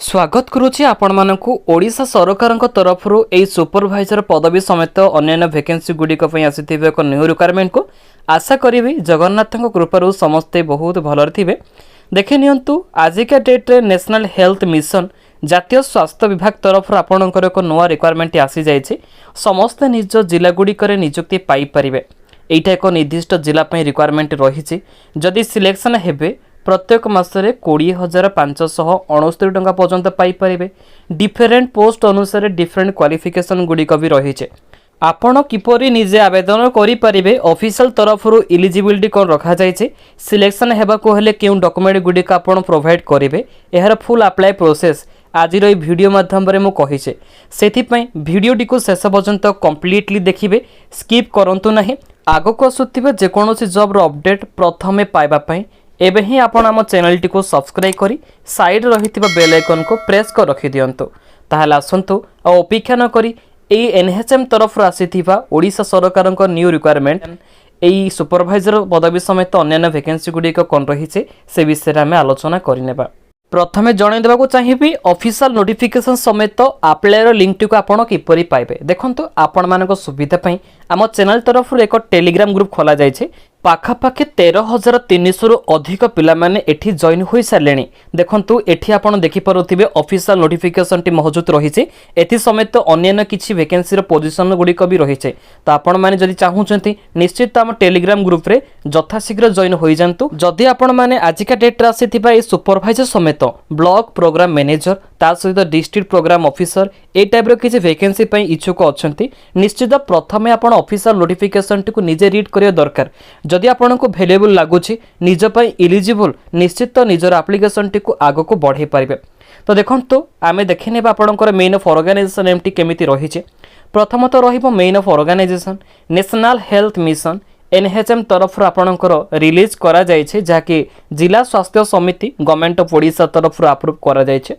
स्वागत करुच्ची आपण मानकु ओडिशा सरकार तरफ यही सुपरभाइजर पदवी समेत अन्य वैकेंसी गुड़िक आसिथिबे एक न्यू रिक्वायरमेंट को आशा करी जगन्नाथ कृपारू समस्ते बहुत भल थे। देखि नियंतु आजिका डेट्रे नेशनल हेल्थ मिशन जातीय स्वास्थ्य विभाग तरफ आपणकर एक नुआ रिक्वायरमेंट आसी जाइए। समस्ते निज जिलागुड़िक नियुक्ति पाइपर। एटा एक निर्दिष्ट जिलापाई रिक्वायरमेंट रही। जदि सिलेक्शन हेबे प्रत्येक मासरे 20,569 टंका पर्यंत पाइपर। डिफरेंट पोस्ट अनुसार डिफरेंट क्वालिफिकेशन गुड़िक भी रही। आपण किपरि निजे आवेदन करें ऑफिशियल तरफ इलिजिबिलिटी कौन रखा जाए, सिलेक्शन हेबाको हेले केउ डॉक्यूमेंट गुड़िक आपण प्रोवाइड करेंगे, यार फुल अप्लाई प्रोसेस आज वीडियो माध्यम रे मु कहिछे। सेथिपई वीडियोटी को शेष पर्यंत कंप्लीटली देखिबे, स्किप करंतु नाही। आगको आसुथिबे जेकोनोसी जॉब रो अपडेट प्रथमे पाइबा पई एबे ही आपण आम चैनल टी को सब्सक्राइब करी साइड रहिथिबा बेल आइकन को प्रेस कर रखि दियंतु। ताहला आसंतु आ अपेक्षा न करी एई एनएचएम तरफ आसीथिबा ओडिशा सरकार न्यू रिक्वायरमेंट एई सुपरवाइजर पदवी समेत अन्य वैकेंसी गुड़िक कौन रही से विषय में आलोचना करनेबा। प्रथमे जणाई देबाकू चाहिबी ऑफिशियल नोटिफिकेशन समेत अप्लायर लिंक टी को आपण किपरि पाइबे। देखंतु आपण मानको सुविधा पई आम चैनल तरफ एक टेलीग्राम ग्रुप खोला जाइए। पाखापाखि 13,300 रु अधिक पिला माने एठी जॉइन होई सारलेनी। देखंतु एठी आपण देखि परुथिबे ऑफिशियल नोटिफिकेशन टी मौजूद रहिছে। एथि समेत अन्य किछि वैकेंसी रो पोजीशन गुड़िक भी रहिছে। तो आपण माने जदि चाहूचंती निश्चित आम टेलीग्राम ग्रुप रे यथाशीघ्र जॉइन होई जांतु। जदि आपण माने आजिका डेट रे आसीथिबा ए सुपरवाइजर समेत ब्लॉक प्रोग्राम मैनेजर ता सहित डिस्ट्रिक्ट प्रोग्राम ऑफिसर ए टाइप रो किछि वैकेंसी पई इच्छुक अछंती, निश्चित प्रथमे आपण ऑफिशियल नोटिफिकेशन टी को निजे रीड करिया दरकार। जदि आपण को वैल्यूएबल लगुच निज पई इलिजिबल निश्चित निजर एप्लिकेशन टी को आगो को बढ़ाई पारिबे। तो देखंतु आमे देखिने आपणकर मेन ऑफ ऑर्गेनाइजेशन एमटी केमिति रहिছে। प्रथमत रहिबो main of organization National Health Mission NHM तरफ आपणकर रिलीज करा जायछे, जाके जिला स्वास्थ्य समिति गवर्नमेंट ऑफ ओडिशा तरफ अप्रूव करा जायछे।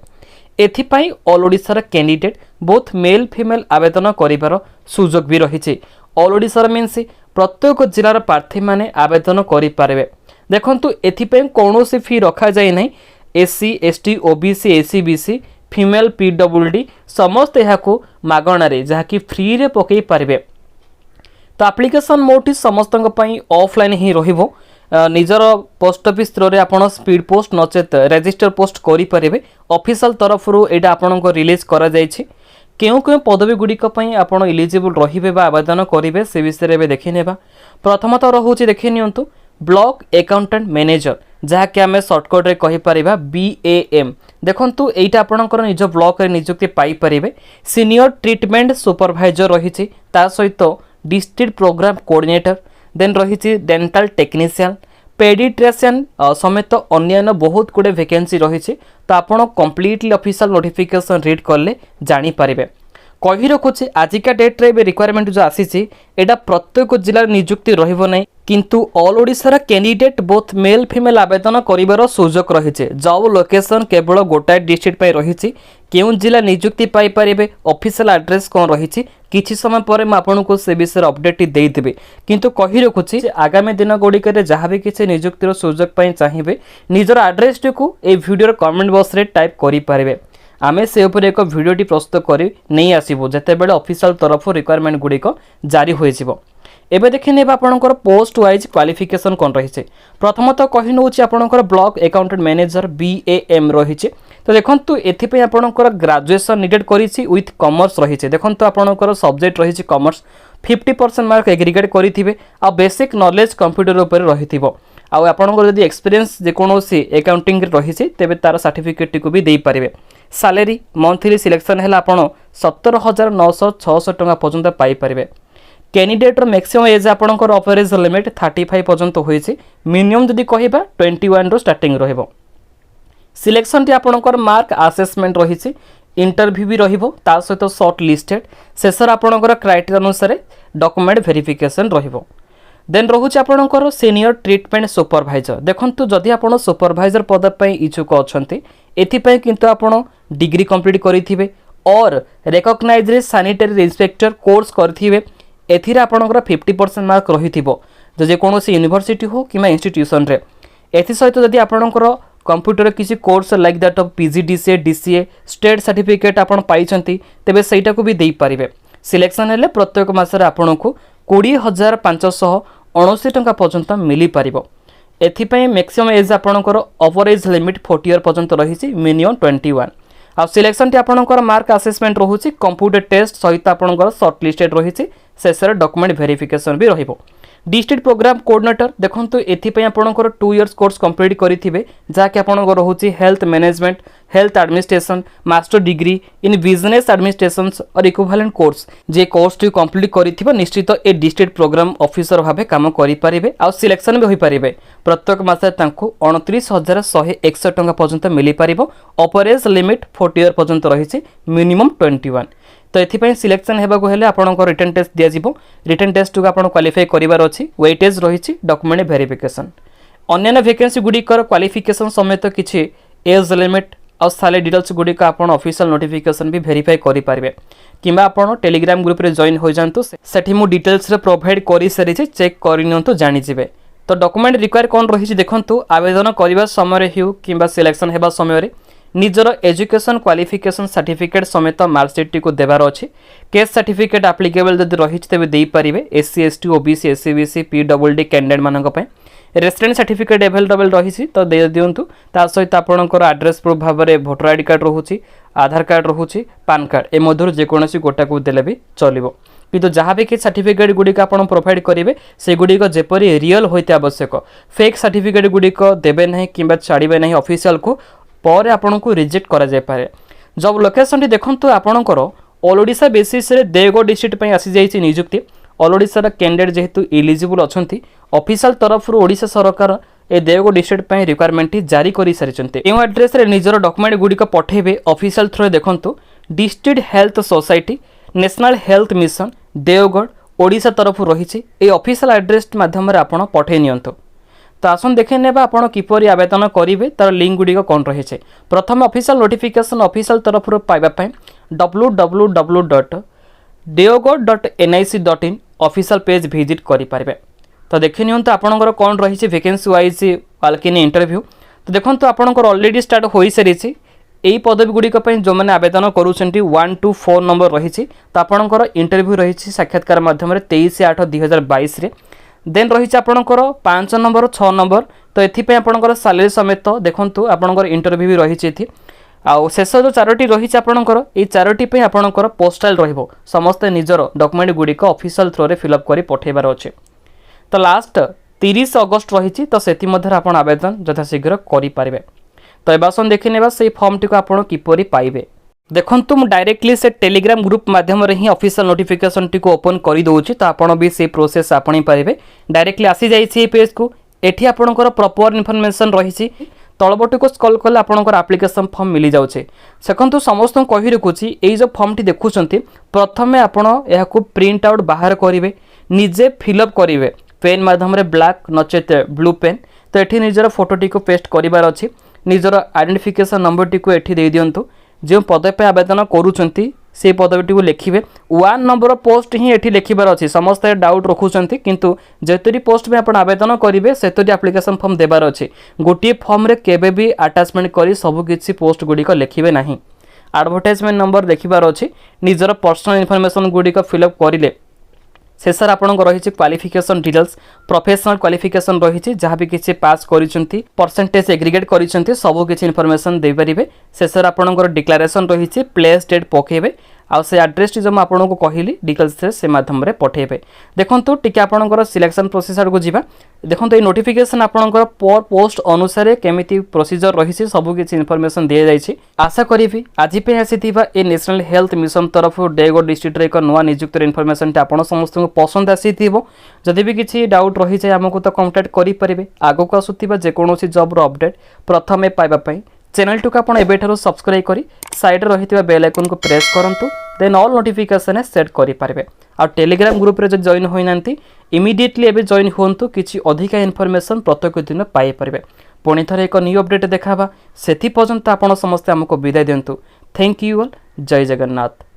एथिपाई all Odisha candidate both male female आवेदन करिवार सुजोग भी रही। ऑल ओडिशा मीन्स प्रत्येक जिलार प्रार्थी माने आवेदन करें। देखंतु एथिपाई कौनसी फी रखा जाए नहीं। SC ST OBC AC BC female PWD समस्त यहाँ मागणारे जहाँकि फ्री रे पकई पारे। तो एप्लिकेशन मोड समस्त ऑफलाइन ही रहिबो। निजर पोस्ट ऑफिस थ्रो रे आपण स्पीड पोस्ट नचेत रजिस्टर पोस्ट करि परिबे। ऑफिशियल तरफ एटा आपण को रिलीज करा जायछि। केउ केउ पदवी गुड़िक आपण इलिजिबल रहिबे बा आवेदन करिवे से विषय में देखि नेबा। प्रथमतः रहुछि देखि नियंतु ब्लॉक अकाउंटेंट मैनेजर जहाँकि आम सर्टकट रे कहि परिबा BAM। देखंतु एटा आपणकर निज ब्लॉक रे नियुक्ति पाई परिबे। सीनियर ट्रीटमेंट सुपरवाइजर रहिछि, ता सहित डिस्ट्रिक्ट प्रोग्राम कोऑर्डिनेटर, देन रही डेंटल टेक्नीशियन पेडिट्रिशियन समेत अन्य बहुत गुड़े वैकेंसी रही। तो आपड़ कंप्लीटली ऑफिशियल नोटिफिकेशन रीड कले जानी पारिबे। कही रखुचे आजिका डेट्रे रिक्वायरमेंट जो आसी एटा प्रत्येक जिलार नियुक्ति रहिबो नै, किंतु all Odisha candidate both male female आवेदन करिवार सुजोग रही। जॉब लोकेशन केवल गोटाए डिस्ट्रिक्ट पाई रही। केउं जिला नियुक्ति पाई पारिबे ऑफिशियल एड्रेस कौन रही किछि समय पर मैं आपको से विषय अपडेट देदेवि। किंतु कही रखुची आगामी दिन गुड़िक जहाँ भी किसी नियुक्तिर सुजोग पाई चाहिए निजर एड्रेस टी को ए वीडियो कमेंट बॉक्स रे टाइप करि पारिबे। आमे से ऊपर एक वीडियोटी प्रस्तुत करी नहीं आसीबो जेते बेले ऑफिशियल तरफ रिक्वायरमेंट गुड़िक जारी होई जिवो। एबे देखि नेबा आपनकर पोस्ट वाइज क्वालिफिकेशन कौन रही। प्रथमतः कहि नउछि आपनकर ब्लॉक अकाउंटेंट मैनेजर BAM रही। तो देखंतु एथिपई आपनकर ग्रेजुएशन नीडेड करिछि विथ कॉमर्स रही। देखंतु आपनकर सब्जेक्ट रही कॉमर्स 50% मार्क एग्रीगेट करिथिबे आ बेसिक नॉलेज कंप्यूटर ऊपर रहिथिबो। आ आपनकर जदि एक्सपीरियंस जे कोनोसी अकाउंटिंग रही तेबे तार सर्टिफिकेट को भी दे पारिबे। सैलरी मंथली सिलेक्शन है आप 17,966 टंका पर्यंत पाई पारिबे। कैंडिडेटर मैक्सिमम एज आपनकर ऑफरेज लिमिट 35 पर्यंत होइछि। मिनिमम जदि कहिबा 21 रो स्टार्टिंग रहइबो। सिलेक्शन टी आपनकर मार्क असेसमेंट रही। इंटरव्यू भी रहिबो, ता सहित शॉर्ट लिस्टेड शेषर आपनकर क्राइटेरिया अनुसार डॉक्यूमेंट वेरिफिकेशन रहिबो। देन रहुछि आपनकर सीनियर ट्रीटमेंट सुपरवाइजर। देखंतु जदि आपण सुपरवाइजर पद पई इच्छुक अछंती एथिपई किंतु आपण डिग्री कंप्लीट करिथिबे और रिकॉग्नाइज्ड सैनिटरी इंस्पेक्टर कोर्स करथिबे। एथिरे आपनकर 50% मार्क रहिथिबो जे कोनोसी यूनिवर्सिटी हो किमा इंस्टीट्यूशन रे। एथि सहित जदि आपनकर कंप्यूटर किसी course like that of PGDCA DCA state certificate आपण पाइछंती तेबे सेटा को भी देई पारिबे। सिलेक्शन हेले प्रत्येक मासरे आपनको 20,579 टंका पर्यंत मिली पारिबो। एथिपाई मैक्सिमम एज आपणकर ओवर एज लिमिट 40 इयर पर्यंत रही मिनिमम 21। आ सिलेक्शन टी आपणकर मार्क असेसमेंट रहुछि कंप्यूटर टेस्ट सहित आपणकर शॉर्ट लिस्टेड रही शेषर डॉक्यूमेंट वेरिफिकेशन भी रहिबो। डिस्ट्रिक्ट प्रोग्राम कोऑर्डिनेटर देखंतु एथिपाई आपणकर 2 इयर्स कोर्स कंप्लीट करिथिबे जाके आपणकर रहुछि health management health administration master degree in business administration और इक्विवेलेंट कोर्स जे कोर्स टी कंप्लीट करिथिबो निश्चित ए डिस्ट्रिक्ट प्रोग्राम ऑफिसर भाबे काम करि परिबे आ सिलेक्शन भी होई परिबे। प्रत्येक मासे तांको 29,161 टंका पर्यंत मिली पारिबो। ऑपरेज लिमिट 40 इयर पर्यंत रही मिनिमम 21। तो एथिपाई सिलेक्शन हेबाको हेले आपनको रिटन टेस्ट दिया जिवो। रिटन टेस्ट को आपण क्वालिफाई करिवार अछि। वेटेज रही डॉक्यूमेंट वेरिफिकेशन अन्य वैकेंसी गुडिकर क्वालिफिकेशन समेत किछि एज लिमिट और सैलरी डिटेल्स गुडिक आपण ऑफिशियल नोटिफिकेशन भी वेरीफाई करि पारिबे किबा आपण टेलीग्राम ग्रुप रे जॉइन हो जानतु सेठी मु डिटेल्स रे प्रोवाइड करि सरी छै चेक करिनंतु जानि जिवे। तो डॉक्यूमेंट रिक्वायर कोन रही छै देखंतु आवेदन करिवा समय रे हिउ किबा सिलेक्शन हेबा समय रे निजर एजुकेशन क्वालिफिकेशन सर्टिफिकेट समेत मार्कशीट को देवार अच्छी। केस सर्टिफिकेट आप्लिकेबल जब रही तेज दे पारे SC ST OBC SC BC PWD candidate मानक रेसिडेंट सर्टिफिकेट अवेलेबल रही तो दे दिंतु। ता सहित आपणकर एड्रेस प्रूफ भाव में भोटर आईडी कार्ड रोचे आधार कार्ड रोचे पान कार्ड ए मध्य जेकोसी गोटा को देले भी चलो किंतु जहाँ भी कि सर्टिफिकेट गुड़िक आप प्रोवाइड करेंगे से गुड़िक जेपरी रियल होते आवश्यक फेक सर्टिफिकेट गुड़िक देवे ना कि छाड़े ना ऑफिशियल को पर आपन को रिजेक्ट करा जाय पारे। जब लोकेशन टी देखंतु आपणकर ऑल ओडिशा बेसिस रे देवगढ़ डिस्ट्रिक्ट पई आसी जाईछि नियुक्ति। ऑल ओडिशा रा कैंडिडेट जेहेतु एलिजिबल अछंती ऑफिशियल तरफ रु ओडिशा सरकार ए देवगढ़ डिस्ट्रिक्ट पई रिक्वायरमेंट जारी करि सारिचंते। एउ एड्रेस रे निजर डॉक्यूमेंट गुडी को पठेबे ऑफिशियल थ्रू देखंतु District Health Society National Health Mission Deogarh Odisha तरफ रही ए ऑफिशियल एड्रेस माध्यम रे आपण पठे नियंतु। तो आसन देखे नेबा आपण किपरि आवेदन करिवे तार लिंक गुडी कोन रही छे। प्रथम ऑफिशियल नोटिफिकेशन ऑफिशियल तरफ रो पाइबा पय www.deogarh.nic.in ऑफिशियल पेज विजिट करि पारबे। तो देखि नियंतु आपणकर कोन रही छे वैकेंसी वाइज वालकिन इंटरव्यू। तो देखंतु आपणकर ऑलरेडी स्टार्ट होई सरी छी एई पदवी गुडी पय जो माने आवेदन करूछंती 1 to 4 नंबर रही छी। तो आपणकर इंटरव्यू रही छी साक्षात्कार माध्यम रे 23/8/2022 रे। देन रही आपणकर 5 नंबर 6 नंबर। तो एथिपे आपणकर सैलरी समेत देखंतु आपणकर इंटरव्यू भी रही छी। आउ शेष जो 4टी रही आपणकर ए 4टी पे आपणकर पोस्टल रहिबो समस्त निजर डॉक्यूमेंट गुडी को ऑफिशियल थ्रू रे फिल अप करी पठेबार अछि। तो लास्ट 30 अगस्त रही तो सेति मध्य आपण आवेदन यथाशीघ्र करि पारिबे। तो एबासन देखि नेबा से फॉर्म टी को आपण किपरि पाइबे। देखंतु मु डायरेक्टली से टेलीग्राम ग्रुप माध्यम रे ही ऑफिशियल नोटिफिकेशन टी को ओपन करि दोउची। तो आपण भी से प्रोसेस आपणी पारिबे। डायरेक्टली आसी जाई छी पेज को एठी आपणकर प्रॉपर इन्फॉर्मेशन रही छी। तलबटी को स्क्रॉल कले आपणकर एप्लिकेशन फॉर्म मिली जाउछे। सेकंतु समस्त कहि रखुची एई जो फॉर्म टी देखुचंती प्रथमे आपण एहा को प्रिंट आउट बाहर करिवे निजे फिल अप करिवे पेन माध्यम रे ब्लैक नचेत ब्लू पेन। तो एठी निजर फोटो टी को पेस्ट करिवार अछि। निजर आइडेंटिफिकेशन नंबर टी को एठी दे दियंतु। जो पद पे आवेदन करूचंती से पदवीटी को लिखिबे 1 नंबर पोस्ट ही एठी लिखिबार अछि। समस्त डाउट रखुचंती किंतु जेतरी पोस्ट में आपण आवेदन करिवे सेतरी एप्लिकेशन फॉर्म देबार अछि। गोटी फॉर्म रे केबे भी अटैचमेंट करी सब किछि पोस्ट गुडी को लिखिबे नाही। एडवर्टाइजमेंट नंबर देखिबार अछि। निजर पर्सनल इन्फॉर्मेशन गुडी को फिल अप करिले शेषर आपन रही क्वालिफिकेशन डिटेल्स प्रोफेशनल क्वालिफिकेशन रही जहाँ भी किसी पास करिसेंती परसेंटेज एग्रीगेट करिसेंती सब किसी इन्फॉर्मेशन दे परिबे। शेषर आपन डिक्लेरेशन रही प्लेस डेट पकेबे आउ से एड्रेस जो आपन को कहली डिटेल्स से माध्यम रे पठेबे। देखंतु टिके आपन सिलेक्शन प्रोसेसर को जीवा। देखंतु ए नोटिफिकेशन आपन पर पोस्ट अनुसार केमिति प्रोसीजर रही सब किसी इन्फॉर्मेशन दिया जाइछि। आशा करी आज पे आसीथिबा ए नेशनल हेल्थ मिशन तरफ देवगढ़ डिस्ट्रिक्ट रे एक नवा नियुक्त इन्फॉर्मेशन आपन समस्त को पसंद आसीथिबो। जदि भी किसी डाउट रही जाए हमको तो कांटेक्ट करि परिबे। आगो को आसुथिबा जे कोनोसी जॉब रो अपडेट प्रथमे पाइबा पई चैनल टू आपण एबेठारो सब्सक्राइब करी साइड रहिथिबा बेल आइकन को प्रेस करंतु देन ऑल नोटिफिकेशन सेट करि पारबे। आ टेलीग्राम ग्रुप रे जो जॉइन होइनांती इमीडिएटली एबे जॉइन होंतु किछि अधिका इन्फॉर्मेशन प्रत्येक दिन पाई पारबे। पुणी थरे एक न्यू अपडेट देखाबा सेथि पर्यंत आपण समस्त हमको विदाय दियंतु। Thank you all. जय जगन्नाथ।